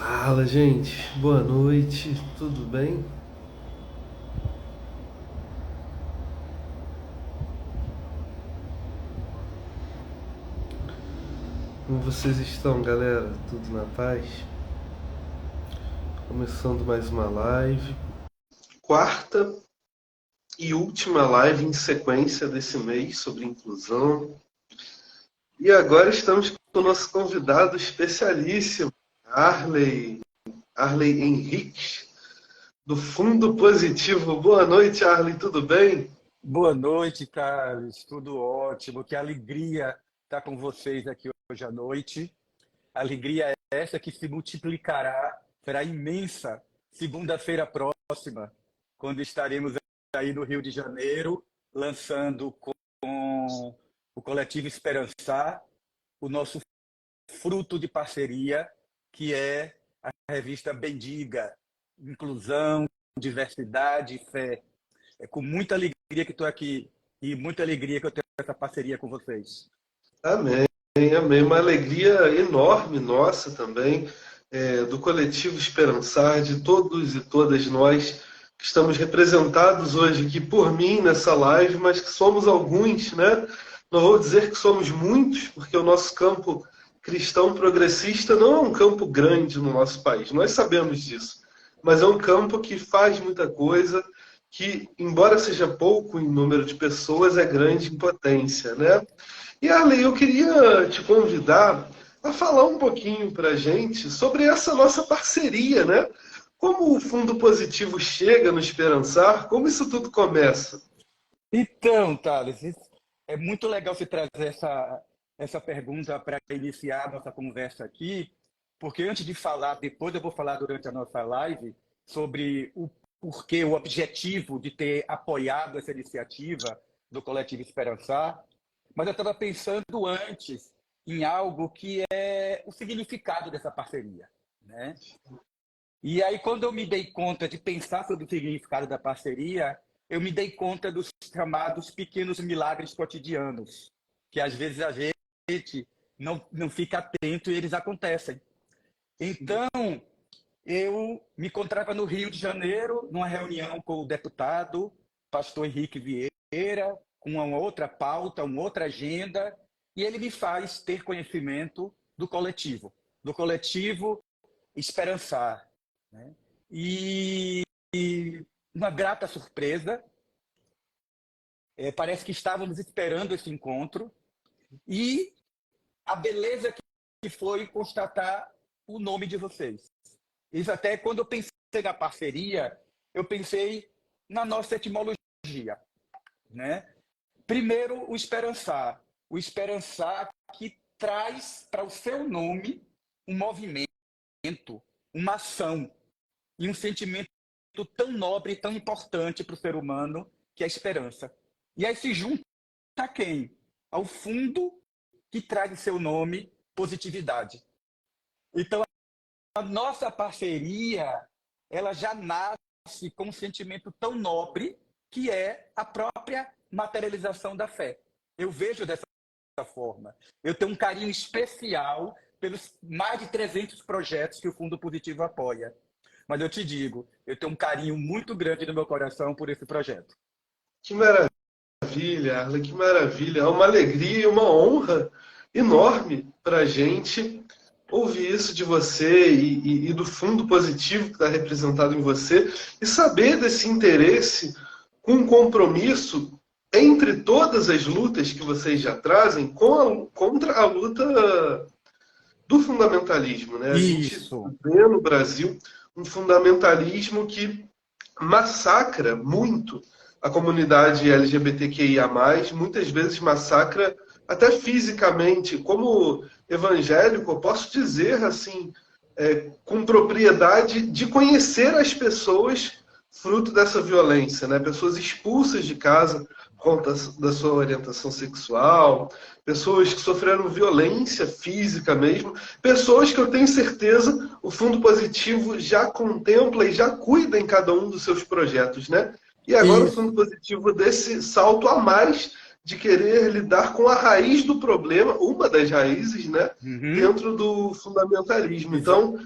Fala, gente. Boa noite. Tudo bem? Como vocês estão, galera? Tudo na paz? Começando mais uma live. Quarta e última live em sequência desse mês sobre inclusão. E agora estamos com o nosso convidado especialíssimo, Arley, Arley Henrique, do Fundo Positivo. Boa noite, Arley. Tudo bem? Boa noite, Carlos. Tudo ótimo. Que alegria estar com vocês aqui hoje à noite. Alegria essa que se multiplicará, será imensa segunda-feira próxima, quando estaremos aí no Rio de Janeiro, lançando com o Coletivo Esperançar o nosso fruto de parceria, que é a revista Bendiga, Inclusão, Diversidade e Fé. É com muita alegria que estou aqui e muita alegria que eu tenho essa parceria com vocês. Amém, amém. Uma alegria enorme nossa também, do coletivo Esperançar, de todos e todas nós que estamos representados hoje aqui por mim nessa live, mas que somos alguns, né? Não vou dizer que somos muitos, porque o nosso campo cristão progressista não é um campo grande no nosso país, nós sabemos disso, mas é um campo que faz muita coisa, que, embora seja pouco em número de pessoas, é grande em potência, né? E Arley, eu queria te convidar a falar um pouquinho para a gente sobre essa nossa parceria, né? Como o Fundo Positivo chega no Esperançar, como isso tudo começa? Então, Thales, é muito legal você trazer essa pergunta para iniciar a nossa conversa aqui, porque antes de falar, depois eu vou falar durante a nossa live sobre o porquê, o objetivo de ter apoiado essa iniciativa do Coletivo Esperançar, mas eu estava pensando antes em algo que é o significado dessa parceria, né? E aí, quando eu me dei conta de pensar sobre o significado da parceria, eu me dei conta dos chamados pequenos milagres cotidianos, que às vezes a gente não fica atento e eles acontecem. Então, eu me encontrava no Rio de Janeiro, numa reunião com o deputado pastor Henrique Vieira, com uma outra pauta, uma outra agenda, e ele me faz ter conhecimento do coletivo Esperançar, né? E uma grata surpresa, parece que estávamos esperando esse encontro, e a beleza que foi constatar o nome de vocês. Isso até quando eu pensei na parceria, eu pensei na nossa etimologia, né? Primeiro, o esperançar que traz para o seu nome um movimento, uma ação e um sentimento tão nobre e tão importante para o ser humano, que é a esperança. E aí se junta a quem? Ao fundo que traz em seu nome positividade. Então, a nossa parceria, ela já nasce com um sentimento tão nobre que é a própria materialização da fé. Eu vejo dessa forma. Eu tenho um carinho especial pelos mais de 300 projetos que o Fundo Positivo apoia. Mas eu te digo, eu tenho um carinho muito grande no meu coração por esse projeto. Que maravilha, Arley, que maravilha. É uma alegria e uma honra enorme para a gente ouvir isso de você e do Fundo Positivo que está representado em você e saber desse interesse com um compromisso entre todas as lutas que vocês já trazem contra a luta do fundamentalismo, né? A gente Isso. vê no Brasil um fundamentalismo que massacra muito a comunidade LGBTQIA+, muitas vezes massacra até fisicamente. Como evangélico, eu posso dizer assim, com propriedade de conhecer as pessoas fruto dessa violência, né? Pessoas expulsas de casa por conta da sua orientação sexual, pessoas que sofreram violência física mesmo, pessoas que eu tenho certeza o Fundo Positivo já contempla e já cuida em cada um dos seus projetos, né? E agora o Fundo Isso. Positivo desse salto a mais de querer lidar com a raiz do problema, uma das raízes, né, dentro do fundamentalismo. Então,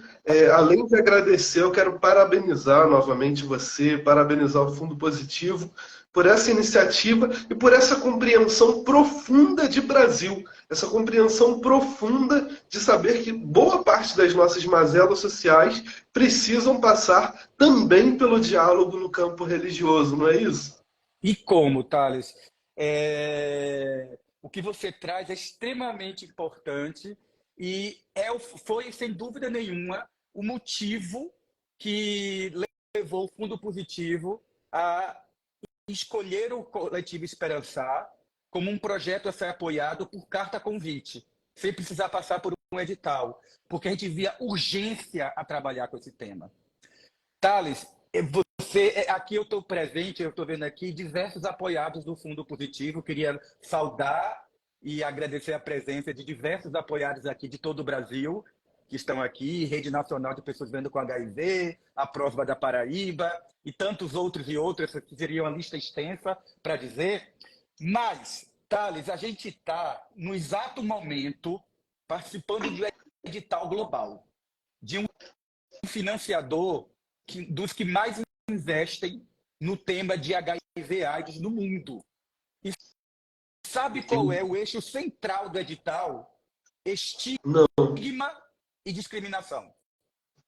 além de agradecer, eu quero parabenizar novamente você, parabenizar o Fundo Positivo por essa iniciativa e por essa compreensão profunda de Brasil, essa compreensão profunda de saber que boa parte das nossas mazelas sociais precisam passar também pelo diálogo no campo religioso, não é isso? E como, Thales? O que você traz é extremamente importante e foi, sem dúvida nenhuma, o motivo que levou o Fundo Positivo a escolher o Coletivo Esperançar como um projeto a ser apoiado por carta convite, sem precisar passar por um edital, porque a gente via urgência a trabalhar com esse tema. Thales, aqui eu estou presente, eu estou vendo aqui diversos apoiados do Fundo Positivo. Queria saudar e agradecer a presença de diversos apoiados aqui de todo o Brasil, que estão aqui, Rede Nacional de Pessoas Vivendo com HIV, a Próxima da Paraíba, e tantos outros e outras, que seria uma lista extensa para dizer. Mas, Thales, a gente está, no exato momento, participando de um edital global, de um financiador dos que mais investem no tema de HIV/AIDS no mundo. E sabe qual é o eixo central do edital? Estigma e discriminação.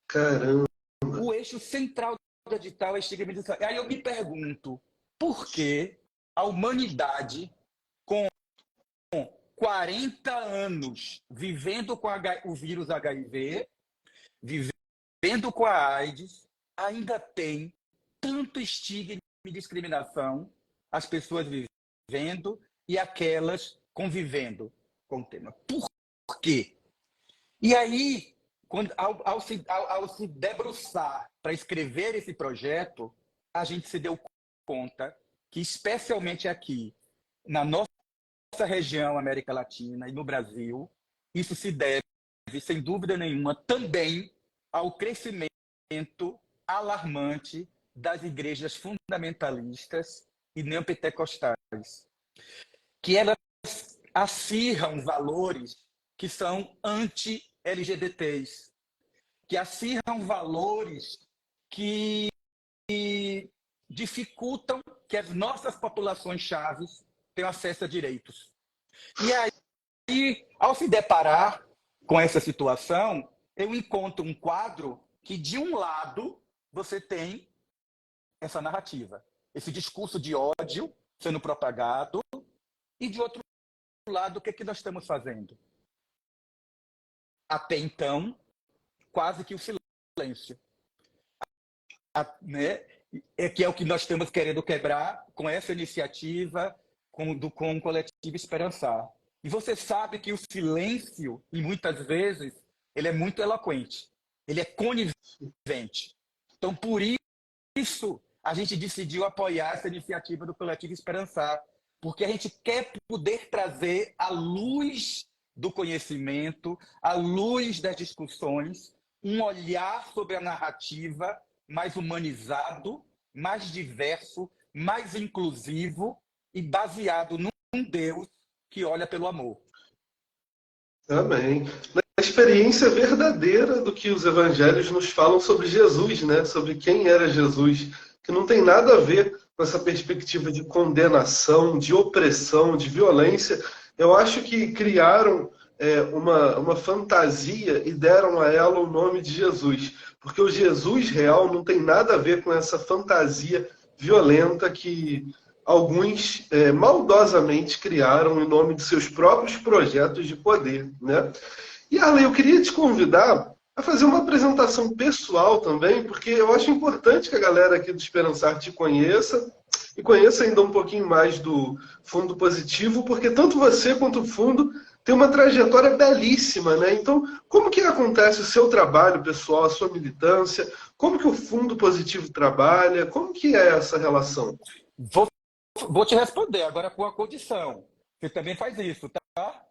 Caramba! O eixo central do edital é estigma e discriminação. Aí eu me pergunto, por que a humanidade, com 40 anos vivendo com o vírus HIV, vivendo com a AIDS, ainda tem tanto estigma e discriminação, as pessoas vivendo e aquelas convivendo com o tema? Por quê? E aí, ao se debruçar para escrever esse projeto, a gente se deu conta que, especialmente aqui, na nossa região, América Latina e no Brasil, isso se deve, sem dúvida nenhuma, também ao crescimento alarmante das igrejas fundamentalistas e neopentecostais, que elas acirram valores que são anti-LGBTs, que acirram valores que dificultam que as nossas populações chaves tenham acesso a direitos. E aí, ao se deparar com essa situação, eu encontro um quadro que, de um lado, você tem essa narrativa, esse discurso de ódio sendo propagado, e, de outro lado, o que é que nós estamos fazendo? Até então, quase que o silêncio. Né? Que é o que nós estamos querendo quebrar com essa iniciativa, com o Coletivo Esperançar. E você sabe que o silêncio, e muitas vezes, ele é muito eloquente, ele é conivente. Então, por isso, a gente decidiu apoiar essa iniciativa do Coletivo Esperançar, porque a gente quer poder trazer a luz do conhecimento, a luz das discussões, um olhar sobre a narrativa mais humanizado, mais diverso, mais inclusivo e baseado num Deus que olha pelo amor. Amém. Na experiência verdadeira do que os evangelhos nos falam sobre Jesus, né? Sobre quem era Jesus, que não tem nada a ver com essa perspectiva de condenação, de opressão, de violência. Eu acho que criaram uma fantasia e deram a ela o nome de Jesus, porque o Jesus real não tem nada a ver com essa fantasia violenta que alguns maldosamente criaram em nome de seus próprios projetos de poder, né? E Arley, eu queria te convidar a fazer uma apresentação pessoal também, porque eu acho importante que a galera aqui do Esperançar te conheça e conheça ainda um pouquinho mais do Fundo Positivo, porque tanto você quanto o Fundo tem uma trajetória belíssima, né? Então, como que acontece o seu trabalho pessoal, a sua militância? Como que o Fundo Positivo trabalha? Como que é essa relação? Vou te responder agora com a condição. Você também faz isso, tá?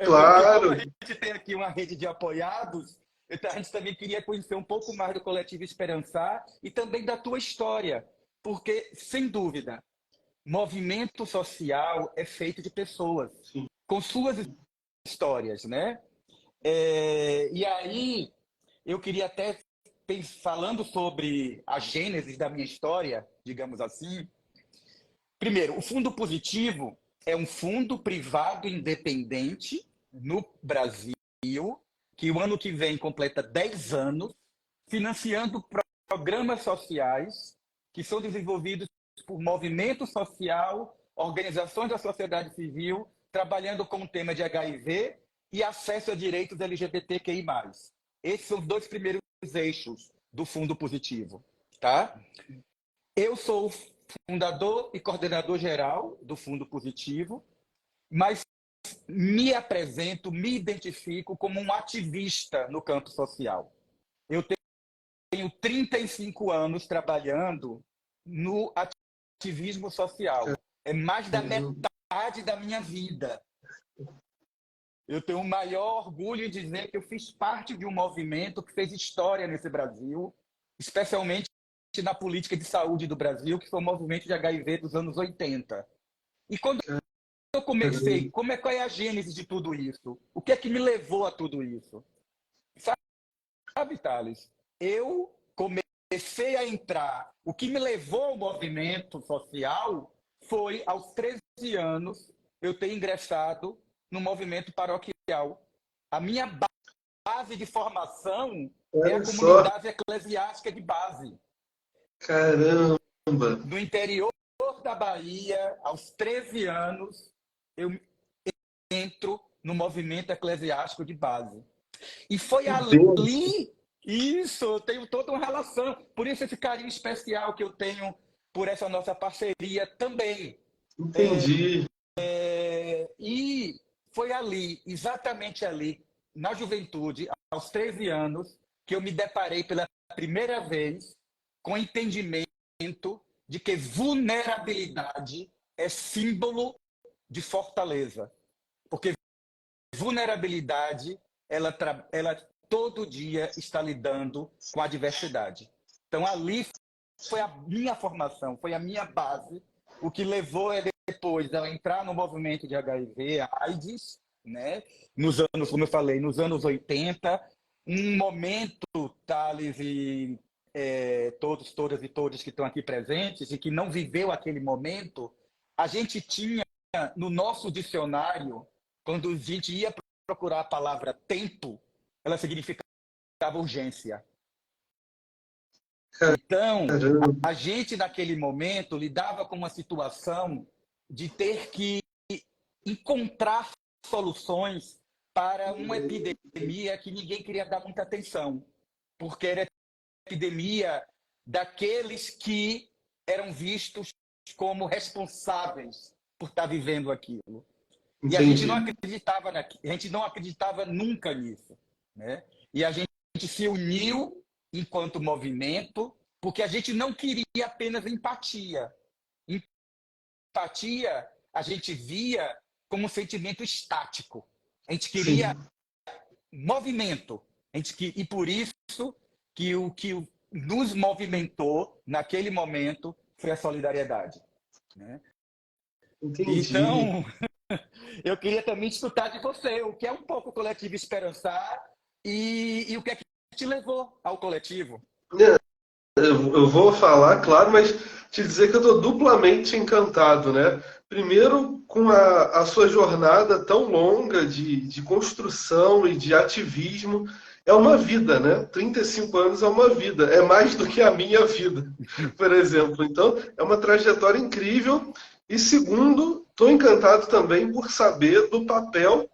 Claro. Como a gente tem aqui uma rede de apoiados, então a gente também queria conhecer um pouco mais do Coletivo Esperançar e também da tua história. Porque, sem dúvida, movimento social é feito de pessoas, Sim. com suas histórias, né? E aí, eu queria até, falando sobre a gênese da minha história, digamos assim. Primeiro, o Fundo Positivo é um fundo privado independente no Brasil, que o ano que vem completa 10 anos, financiando programas sociais que são desenvolvidos por movimento social, organizações da sociedade civil, trabalhando com o tema de HIV e acesso a direitos LGBTQI+. Esses são os dois primeiros eixos do Fundo Positivo, tá? Eu sou fundador e coordenador geral do Fundo Positivo, mas me apresento, me identifico como um ativista no campo social. Eu tenho 35 anos trabalhando no ativismo social. É mais da metade da minha vida. Eu tenho o maior orgulho em dizer que eu fiz parte de um movimento que fez história nesse Brasil, especialmente na política de saúde do Brasil, que foi o movimento de HIV dos anos 80. E quando eu comecei, qual é a gênese de tudo isso? O que é que me levou a tudo isso? Sabe, Thales? Eu comecei a entrar. O que me levou ao movimento social foi, aos 13 anos, eu ter ingressado no movimento paroquial. A minha base de formação é a comunidade eclesiástica de base. Caramba! No interior da Bahia, aos 13 anos, eu entro no movimento eclesiástico de base. E foi ali, isso, eu tenho toda uma relação. Por isso esse carinho especial que eu tenho por essa nossa parceria também. Entendi. E foi ali, exatamente ali, na juventude, aos 13 anos, que eu me deparei pela primeira vez com o entendimento de que vulnerabilidade é símbolo de fortaleza. Porque vulnerabilidade, ela todo dia está lidando com a diversidade. Então, ali foi a minha formação, foi a minha base, o que levou depois a entrar no movimento de HIV, AIDS, né? Nos anos, como eu falei, nos anos 80, um momento, Thales e todas e todos que estão aqui presentes e que não viveu aquele momento, a gente tinha no nosso dicionário, quando a gente ia procurar a palavra tempo, ela significava urgência. Então, a gente naquele momento lidava com uma situação de ter que encontrar soluções para uma epidemia que ninguém queria dar muita atenção, porque era epidemia daqueles que eram vistos como responsáveis por estar vivendo aquilo. Entendi. E a gente não acreditava nunca nisso, né? E a gente se uniu enquanto movimento, porque a gente não queria apenas empatia. Empatia a gente via como um sentimento estático. A gente queria movimento. E por isso que o que nos movimentou naquele momento foi a solidariedade, né? Entendi. Então, eu queria também escutar de você o que é um pouco o Coletivo Esperançar e o que é que te levou ao coletivo. Eu vou falar, claro, mas te dizer que eu estou duplamente encantado, né? Primeiro, com a sua jornada tão longa de construção e de ativismo. É uma vida, né? 35 anos é uma vida. É mais do que a minha vida, por exemplo. Então, é uma trajetória incrível. E segundo, estou encantado também por saber do papel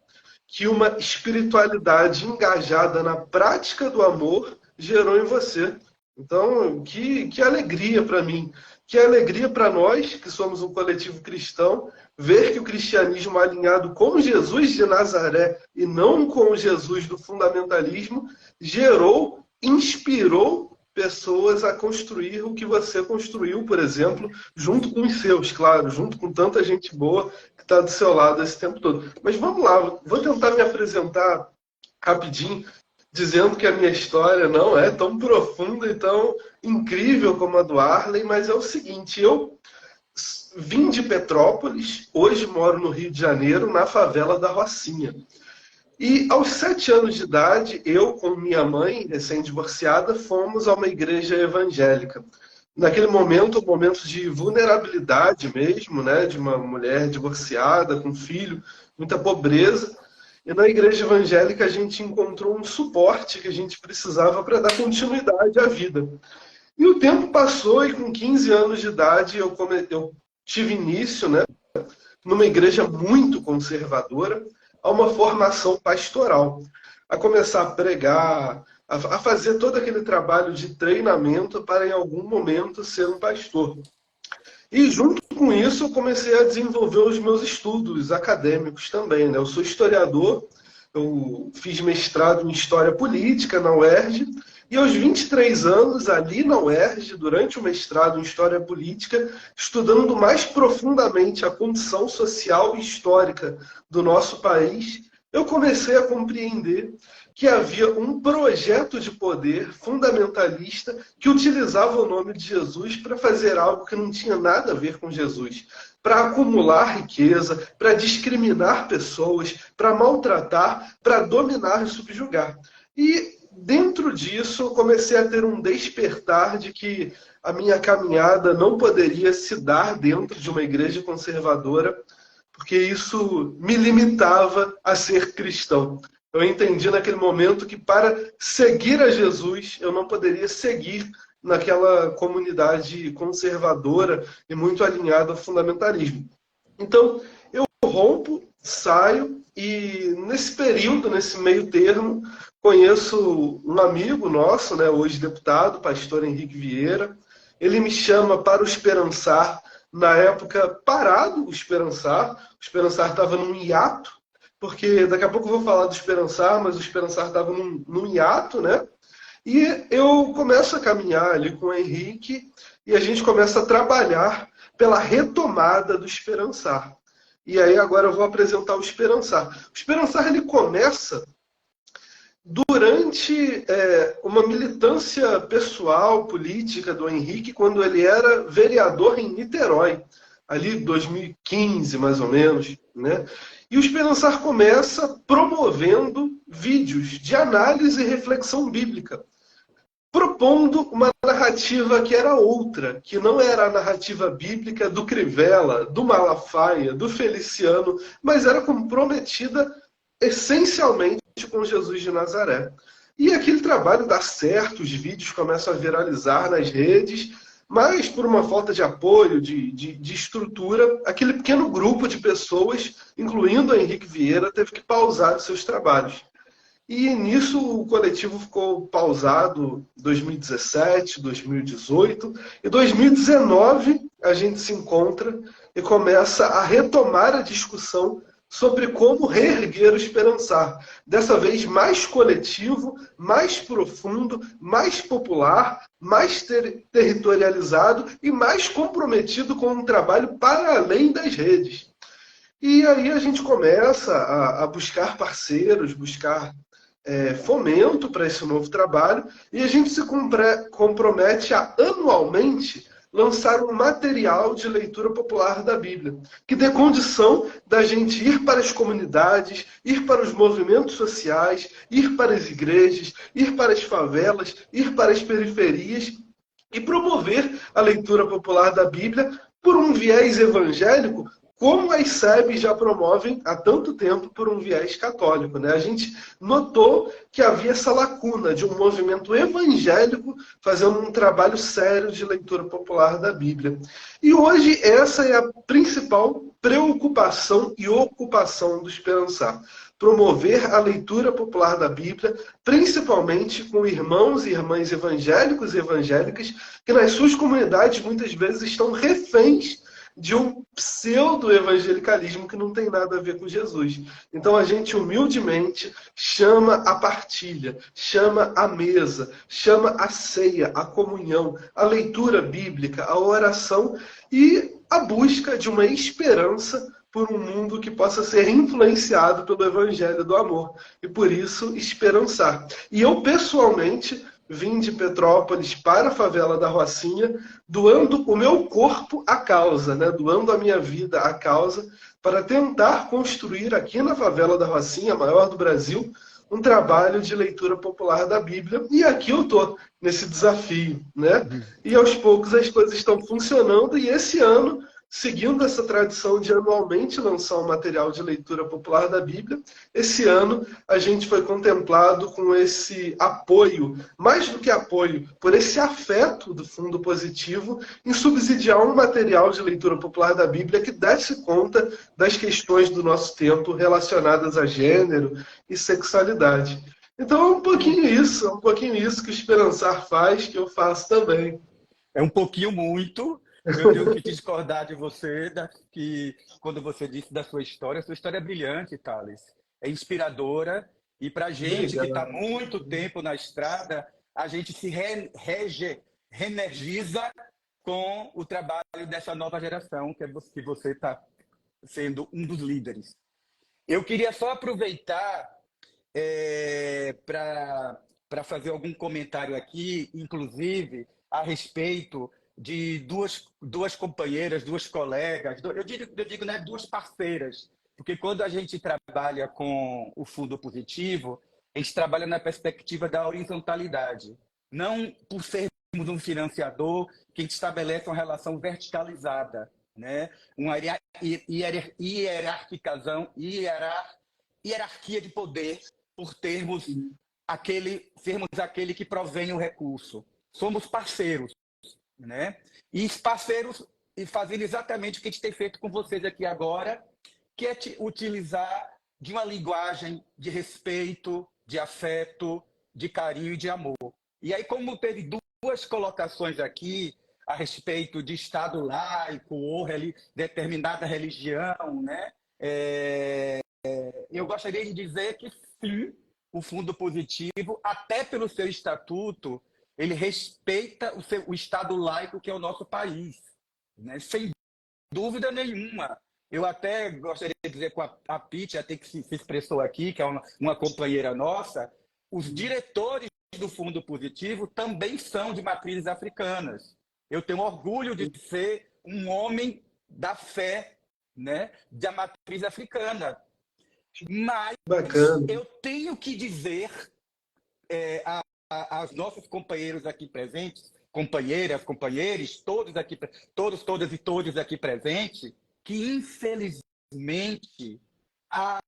que uma espiritualidade engajada na prática do amor gerou em você. Então, que alegria para mim, que alegria para nós, que somos um coletivo cristão, ver que o cristianismo alinhado com Jesus de Nazaré e não com o Jesus do fundamentalismo, gerou, inspirou pessoas a construir o que você construiu, por exemplo, junto com os seus, claro, junto com tanta gente boa que está do seu lado esse tempo todo. Mas vamos lá, vou tentar me apresentar rapidinho, dizendo que a minha história não é tão profunda e tão incrível como a do Arley, mas é o seguinte, eu vim de Petrópolis, hoje moro no Rio de Janeiro, na favela da Rocinha. E aos 7 anos de idade, eu com minha mãe, recém-divorciada, fomos a uma igreja evangélica. Naquele momento, um momento de vulnerabilidade mesmo, né, de uma mulher divorciada, com filho, muita pobreza. E na igreja evangélica a gente encontrou um suporte que a gente precisava para dar continuidade à vida. E o tempo passou e com 15 anos de idade eu tive início, né, numa igreja muito conservadora, a uma formação pastoral, a começar a pregar, a fazer todo aquele trabalho de treinamento para em algum momento ser um pastor. E junto com isso eu comecei a desenvolver os meus estudos acadêmicos também, né? Eu sou historiador, eu fiz mestrado em História Política na UERJ, e aos 23 anos, ali na UERJ, durante o mestrado em História Política, estudando mais profundamente a condição social e histórica do nosso país, eu comecei a compreender que havia um projeto de poder fundamentalista que utilizava o nome de Jesus para fazer algo que não tinha nada a ver com Jesus, para acumular riqueza, para discriminar pessoas, para maltratar, para dominar e subjugar. E dentro disso, eu comecei a ter um despertar de que a minha caminhada não poderia se dar dentro de uma igreja conservadora, porque isso me limitava a ser cristão. Eu entendi naquele momento que para seguir a Jesus, eu não poderia seguir naquela comunidade conservadora e muito alinhada ao fundamentalismo. Então, eu rompo, saio e nesse período, nesse meio termo, conheço um amigo nosso, né, hoje deputado, pastor Henrique Vieira. Ele me chama para o Esperançar, na época parado o Esperançar estava num hiato, porque daqui a pouco eu vou falar do Esperançar, mas o Esperançar estava num hiato, né? E eu começo a caminhar ali com o Henrique e a gente começa a trabalhar pela retomada do Esperançar. E aí agora eu vou apresentar o Esperançar. O Esperançar ele começa durante uma militância pessoal, política do Henrique, quando ele era vereador em Niterói, ali em 2015, mais ou menos, né? E o Esperançar começa promovendo vídeos de análise e reflexão bíblica, propondo uma narrativa que era outra, que não era a narrativa bíblica do Crivella, do Malafaia, do Feliciano, mas era comprometida essencialmente com Jesus de Nazaré. E aquele trabalho dá certo, os vídeos começam a viralizar nas redes, mas por uma falta de apoio, de estrutura, aquele pequeno grupo de pessoas, incluindo o Henrique Vieira, teve que pausar os seus trabalhos. E nisso o coletivo ficou pausado em 2017, 2018, e 2019 a gente se encontra e começa a retomar a discussão sobre como reerguer o Esperançar. Dessa vez mais coletivo, mais profundo, mais popular, mais territorializado e mais comprometido com um trabalho para além das redes. E aí a gente começa a buscar parceiros, buscar fomento para esse novo trabalho, e a gente se compromete a anualmente lançar um material de leitura popular da Bíblia, que dê condição da gente ir para as comunidades, ir para os movimentos sociais, ir para as igrejas, ir para as favelas, ir para as periferias e promover a leitura popular da Bíblia por um viés evangélico, como as SEBs já promovem há tanto tempo por um viés católico, né? A gente notou que havia essa lacuna de um movimento evangélico fazendo um trabalho sério de leitura popular da Bíblia. E hoje essa é a principal preocupação e ocupação do Esperançar. Promover a leitura popular da Bíblia, principalmente com irmãos e irmãs evangélicos e evangélicas, que nas suas comunidades muitas vezes estão reféns de um pseudo-evangelicalismo que não tem nada a ver com Jesus. Então a gente humildemente chama a partilha, chama a mesa, chama a ceia, a comunhão, a leitura bíblica, a oração e a busca de uma esperança por um mundo que possa ser influenciado pelo evangelho do amor. E por isso, esperançar. E eu, pessoalmente, vim de Petrópolis para a favela da Rocinha, doando o meu corpo à causa, né? Doando a minha vida à causa, para tentar construir aqui na favela da Rocinha, a maior do Brasil, um trabalho de leitura popular da Bíblia. E aqui eu estou, nesse desafio, né? E aos poucos as coisas estão funcionando, e esse ano, seguindo essa tradição de anualmente lançar um material de leitura popular da Bíblia, esse ano a gente foi contemplado com esse apoio, mais do que apoio, por esse afeto do Fundo Positivo em subsidiar um material de leitura popular da Bíblia que desse conta das questões do nosso tempo relacionadas a gênero e sexualidade. Então é um pouquinho isso que o Esperançar faz, que eu faço também. É um pouquinho muito. Eu tenho que discordar de você, que quando você disse da sua história é brilhante, Thales. É inspiradora. E para a gente que está muito tempo na estrada, a gente se reenergiza com o trabalho dessa nova geração, que você está sendo um dos líderes. Eu queria só aproveitar para fazer algum comentário aqui, inclusive, a respeito de duas companheiras, duas colegas, eu digo né, duas parceiras, porque quando a gente trabalha com o Fundo Positivo, a gente trabalha na perspectiva da horizontalidade, não por sermos um financiador que a gente estabelece uma relação verticalizada, né? Uma hierarquia de poder por sermos aquele que provém o recurso. Somos parceiros, né? E parceiros e fazendo exatamente o que a gente tem feito com vocês aqui agora, que é utilizar de uma linguagem de respeito, de afeto, de carinho e de amor. E aí, como teve duas colocações aqui a respeito de Estado laico ou determinada religião, né? Eu gostaria de dizer que sim, o Fundo Positivo, até pelo seu estatuto, ele respeita o Estado laico que é o nosso país, né? Sem dúvida nenhuma. Eu até gostaria de dizer com a Pete, até que se expressou aqui, que é uma companheira nossa, os diretores do Fundo Positivo também são de matrizes africanas. Eu tenho orgulho de ser um homem da fé, né, da matriz africana. Mas Bacana. eu tenho que dizer aos nossos companheiros aqui presentes, companheiras, companheiros, todas e todos aqui presentes, que infelizmente a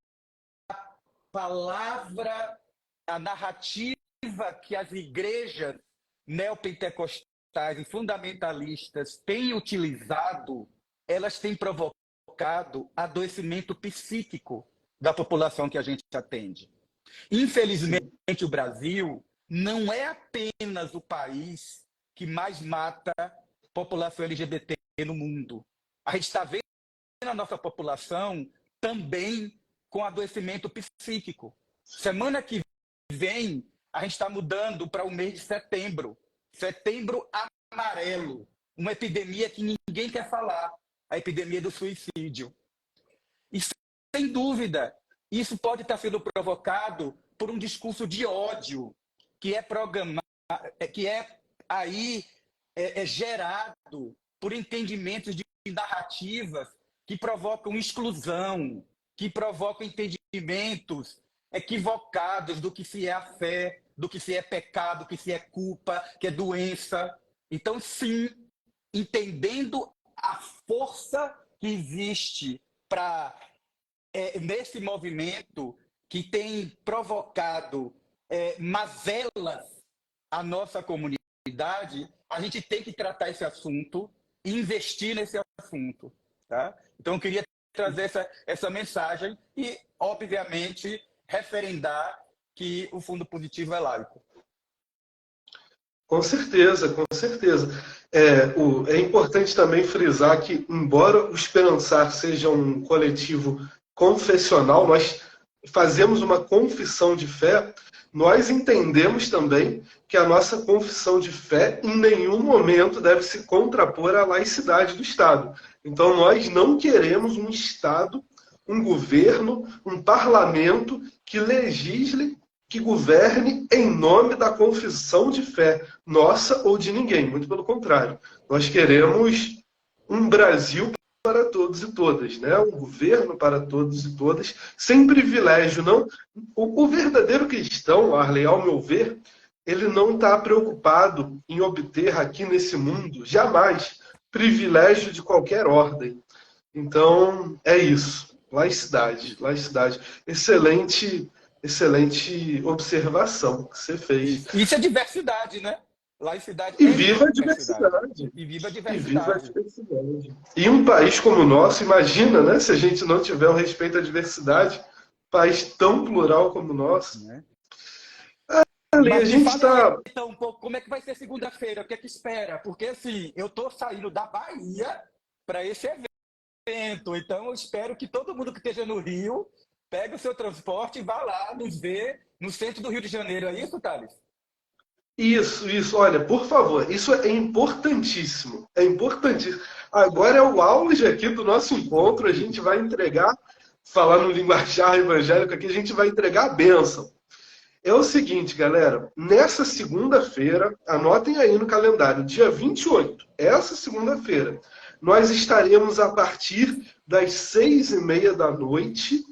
palavra, a narrativa que as igrejas neopentecostais e fundamentalistas têm utilizado, elas têm provocado adoecimento psíquico da população que a gente atende. Infelizmente, o Brasil não é apenas o país que mais mata população LGBT no mundo. A gente está vendo a nossa população também com adoecimento psíquico. Semana que vem, a gente está mudando para o mês de setembro. Setembro amarelo. Uma epidemia que ninguém quer falar. A epidemia do suicídio. E, sem dúvida, isso pode estar sendo provocado por um discurso de ódio que é programado, que é aí gerado por entendimentos de narrativas que provocam exclusão, que provocam entendimentos equivocados do que se é a fé, do que se é pecado, do que se é culpa, que é doença. Então, sim, entendendo a força que existe nesse movimento que tem provocado mazelas à nossa comunidade, a gente tem que tratar esse assunto e investir nesse assunto. Tá? Então, eu queria trazer essa mensagem e, obviamente, referendar que o Fundo Positivo é laico. Com certeza, com certeza. É importante também frisar que, embora o Esperançar seja um coletivo confessional, nós fazemos uma confissão de fé, nós entendemos também que a nossa confissão de fé em nenhum momento deve se contrapor à laicidade do Estado. Então, nós não queremos um Estado, um governo, um parlamento que legisle que governe em nome da confissão de fé, nossa ou de ninguém. Muito pelo contrário. Nós queremos um Brasil para todos e todas, né? Um governo para todos e todas, sem privilégio. Não. O verdadeiro cristão, Arley, ao meu ver, ele não está preocupado em obter aqui nesse mundo, jamais, privilégio de qualquer ordem. Então, é isso. Laicidade, laicidade. Excelente, excelente observação que você fez. Isso é diversidade, né? Laicidade E é viva a diversidade. diversidade. E viva a E viva a diversidade. diversidade. E um país como o nosso, imagina, né? Se a gente não tiver o respeito à diversidade, país tão plural como o nosso. Né? Ali, a Mas me gente fala está. aí, então, um pouco, como é que vai ser segunda-feira? O que é que espera? Porque, assim, eu tô saindo da Bahia para esse evento. Então, eu espero que todo mundo que esteja no Rio pegue o seu transporte e vá lá nos ver no centro do Rio de Janeiro. É isso, Thales? Isso. Olha, por favor, isso é importantíssimo. É importantíssimo. Agora é o auge aqui do nosso encontro. A gente vai entregar, falar no linguajar evangélico aqui, a gente vai entregar a bênção. É o seguinte, galera. Nessa segunda-feira, anotem aí no calendário, dia 28, essa segunda-feira, nós estaremos a partir das 6h30 da noite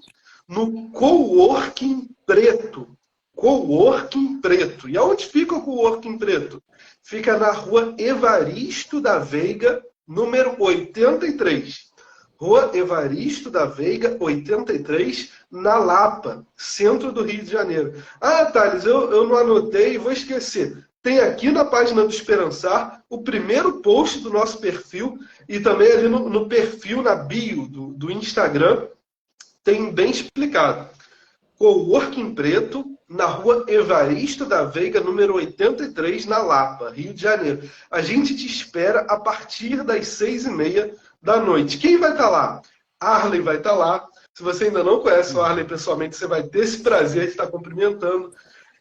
no Coworking Preto. Coworking Preto. E aonde fica o Coworking Preto? Fica na rua Evaristo da Veiga, número 83. Rua Evaristo da Veiga, 83, na Lapa, centro do Rio de Janeiro. Ah, Thales, eu não anotei, vou esquecer. Tem aqui na página do Esperançar o primeiro post do nosso perfil e também ali no perfil, na bio do Instagram, tem bem explicado. Coworking Preto, na rua Evaristo da Veiga, número 83, na Lapa, Rio de Janeiro. A gente te espera a partir das 6h30 da noite. Quem vai estar lá? Arley vai estar lá. Se você ainda não conhece o Arley pessoalmente, você vai ter esse prazer de estar cumprimentando.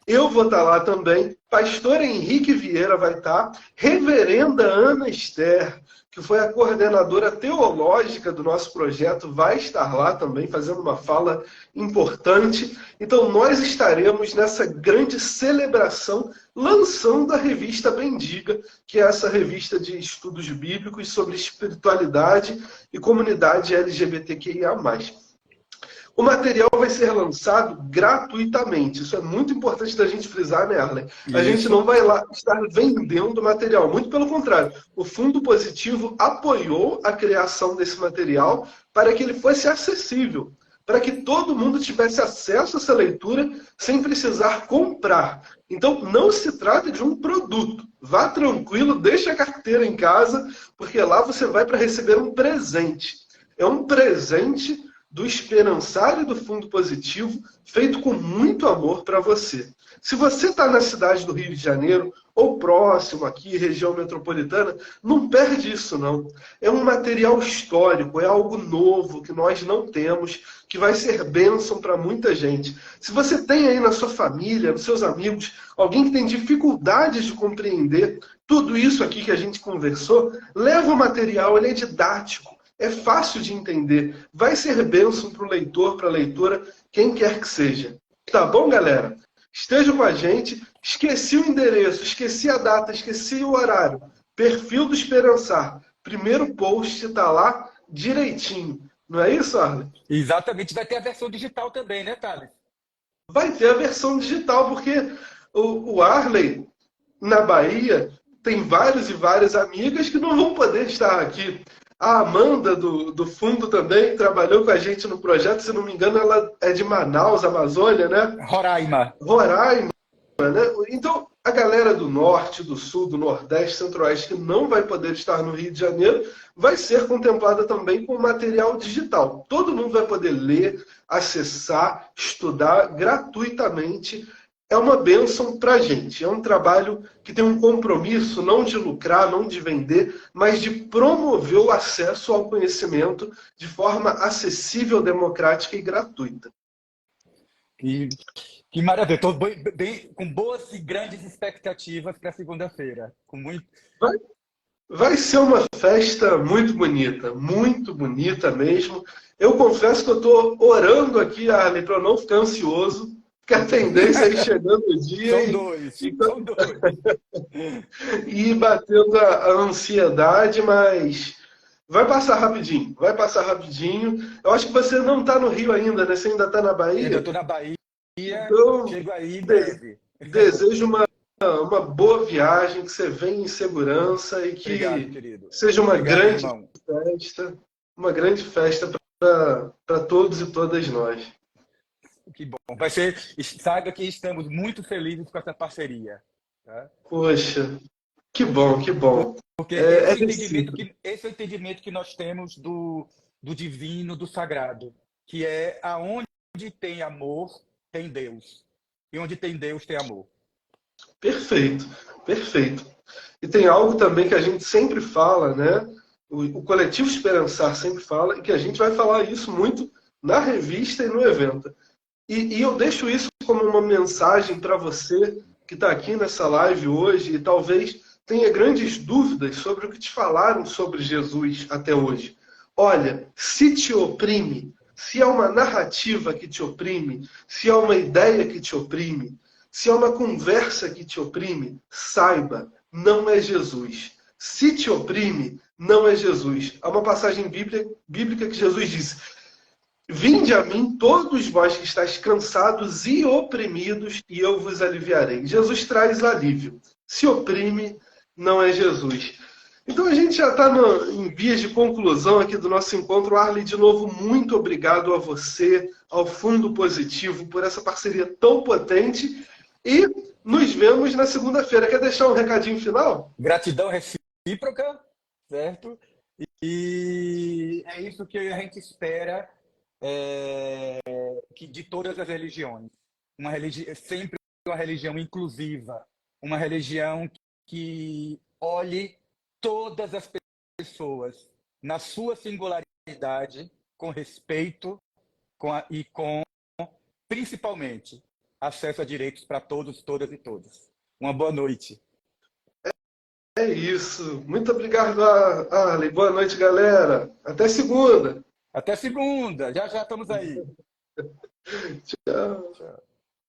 Eu vou estar lá também. Pastor Henrique Vieira vai estar. Reverenda Ana Esther, que foi a coordenadora teológica do nosso projeto, vai estar lá também, fazendo uma fala importante. Então, nós estaremos nessa grande celebração, lançando a revista Bendiga, que é essa revista de estudos bíblicos sobre espiritualidade e comunidade LGBTQIA+. O material vai ser lançado gratuitamente. Isso é muito importante da gente frisar, né, Arlen? A gente não vai lá estar vendendo material. Muito pelo contrário. O Fundo Positivo apoiou a criação desse material para que ele fosse acessível. Para que todo mundo tivesse acesso a essa leitura sem precisar comprar. Então, não se trata de um produto. Vá tranquilo, deixe a carteira em casa, porque lá você vai para receber um presente. É um presente do Esperançar e do Fundo Positivo, feito com muito amor para você. Se você está na cidade do Rio de Janeiro, ou próximo aqui, região metropolitana, não perde isso não. É um material histórico, é algo novo que nós não temos, que vai ser bênção para muita gente. Se você tem aí na sua família, nos seus amigos, alguém que tem dificuldades de compreender tudo isso aqui que a gente conversou, leva o material, ele é didático. É fácil de entender. Vai ser bênção para o leitor, para a leitora, quem quer que seja. Tá bom, galera? Estejam com a gente. Esqueci o endereço, esqueci a data, esqueci o horário. Perfil do Esperançar. Primeiro post está lá direitinho. Não é isso, Arlen? Exatamente. Vai ter a versão digital também, né, Thales? Vai ter a versão digital, porque o Arley, na Bahia, tem vários e várias amigas que não vão poder estar aqui. A Amanda, do Fundo, também trabalhou com a gente no projeto. Se não me engano, ela é de Manaus, Amazônia, né? Roraima. Roraima, né? Então, a galera do Norte, do Sul, do Nordeste, Centro-Oeste, que não vai poder estar no Rio de Janeiro, vai ser contemplada também com material digital. Todo mundo vai poder ler, acessar, estudar gratuitamente. É uma bênção para a gente. É um trabalho que tem um compromisso não de lucrar, não de vender, mas de promover o acesso ao conhecimento de forma acessível, democrática e gratuita. Que maravilha. Estou com boas e grandes expectativas para segunda-feira. Vai ser uma festa muito bonita mesmo. Eu confesso que eu estou orando aqui, Arlen, para eu não ficar ansioso, que a tendência é ir chegando o dia São dois. e ir batendo a ansiedade, mas vai passar rapidinho, vai passar rapidinho. Eu acho que você não está no Rio ainda, né? Você ainda está na Ainda Bahia? estou na Bahia, Então, chego aí em breve. desejo uma boa viagem, que você venha em segurança e Obrigado, que querido. seja Obrigado, irmão. uma grande festa para todos e todas nós. Que bom. Vai ser, saiba que estamos muito felizes com essa parceria. Tá? Poxa, que bom, que bom. Porque É esse é o entendimento que nós temos do divino, do sagrado, que é aonde tem amor, tem Deus. E onde tem Deus, tem amor. perfeito, perfeito. E tem algo também que a gente sempre fala, né? O Coletivo Esperançar sempre fala, e que a gente vai falar isso muito na revista e no evento. E eu deixo isso como uma mensagem para você que está aqui nessa live hoje e talvez tenha grandes dúvidas sobre o que te falaram sobre Jesus até hoje. Olha, se te oprime, se é uma narrativa que te oprime, se é uma ideia que te oprime, se é uma conversa que te oprime, saiba, não é Jesus. Se te oprime, não é Jesus. Há uma passagem bíblica que Jesus disse: vinde a mim, todos vós que estáis cansados e oprimidos, e eu vos aliviarei. Jesus traz alívio. Se oprime, não é Jesus. Então a gente já está em vias de conclusão aqui do nosso encontro. Arley, de novo, muito obrigado a você, ao Fundo Positivo, por essa parceria tão potente. E nos vemos na segunda-feira. Quer deixar um recadinho final? Gratidão recíproca, certo? E é isso que a gente espera que de todas as religiões. Sempre uma religião inclusiva, uma religião que olhe todas as pessoas na sua singularidade, com respeito e com, principalmente, acesso a direitos para todos, todas e todos. Uma boa noite. É isso. Muito obrigado, Arley. Boa noite, galera. Até segunda. Até segunda. Já já estamos aí. Tchau. Tchau.